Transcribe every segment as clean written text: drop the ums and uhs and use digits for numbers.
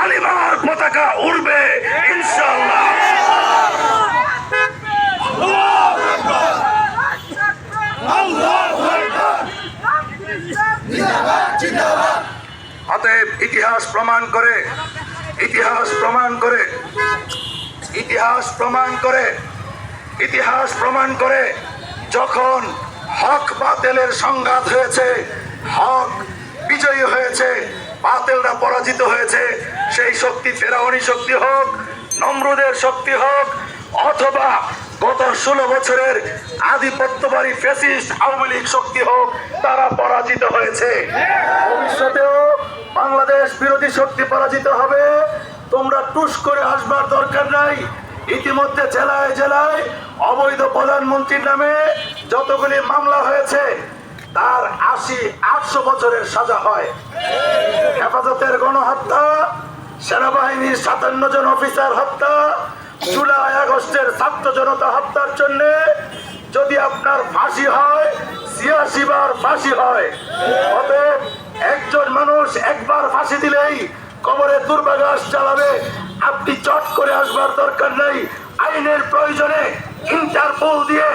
কালিমার পতাকা উড়বে ইনশাআল্লাহ। অতএব ইতিহাস প্রমাণ করে ইতিহাস প্রমাণ করে ইতিহাস প্রমাণ করে ইতিহাস প্রমাণ করে যখন হক বাতিলের সংঘাত হয়েছে, হক বিজয়ী হয়েছে, বাতিলরা পরাজিত হয়েছে, সেই শক্তি ফেরাউনি শক্তি হোক, নমরুদের শক্তি হোক, অথবা গত 16 বছরের আধিপত্যবাদী ফ্যাসিস্ট আওয়ামী লীগ শক্তি হোক, তারা পরাজিত হয়েছে। ভবিষ্যতেও বাংলাদেশ বিরোধী শক্তি পরাজিত হবে। তোমরা টুস করে আসবার দরকার নাই। ইতিমধ্যে জেলায় জেলায় অবৈধ প্রধানমন্ত্রীর নামে যতগুলি মামলা হয়েছে তার 80-800 বছরের সাজা হয়। হেফাজতের গণহত্যা, সেনাবাহিনীর 57 জন অফিসার হত্যা, জুলাই আগস্টের ছাত্র জনতা হত্যার জন্য যদি আপনার ফাঁসি হয় 86 বার ফাঁসি হয়। অতএব একজন মানুষ একবার ফাঁসি দিলেই কবরে দুর্বাঘাস চালাবে। আপনি চট করে আসবার দরকার নেই। আইনের প্রয়োজনে ইন্টারপোল দিয়ে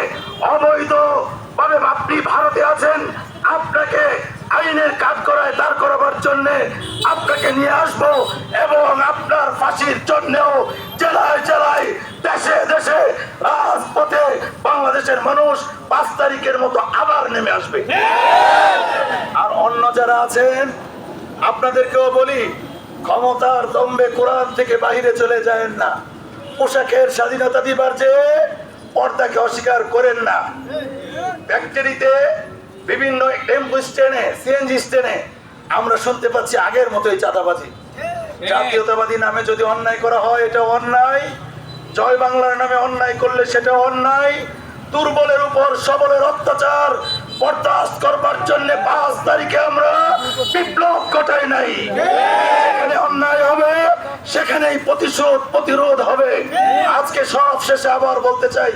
অবৈধ ভাবে আপনি ভারতে আছেন, আপনাকে আইনের কাঠগড়ায় দাঁড় করাবার জন্য আপনাকে নিয়ে আসবো এবং আপনার ফাঁসির জন্যও জেলায় জেলায় দেশে দেশে রাজপথে বাংলাদেশের মানুষ 5 তারিখের মতো আবার নেমে আসবে। আর অন্য যারা আছেন আপনাদেরকেও বলি, ক্ষমতার দম্ভে কোরআন থেকে বাইরে চলে যায় না। পোশাকের স্বাধীনতা দিবার যে পর্দাকে অস্বীকার করেন না। ফ্যাক্টরিতে বিভিন্ন টেম্পো স্ট্যান্ডে, সিএনজি স্ট্যান্ডে আমরা শুনতে পাচ্ছি আগের মতোই চাঁদাবাজি। জাতীয়তাবাদী নামে যদি অন্যায় করা হয় এটা অন্যায়, জয় বাংলার নামে অন্যায় করলে সেটা অন্যায়। দুর্বলের উপর সবলের অত্যাচার বরদাস্ত করবার জন্য 5 তারিখে আমরা বিপ্লব ঘটাই নাই। যেখানে অন্যায় হবে সেখানেই প্রতিশোধ প্রতিরোধ হবে। আজকে সব শেষে আবার বলতে চাই,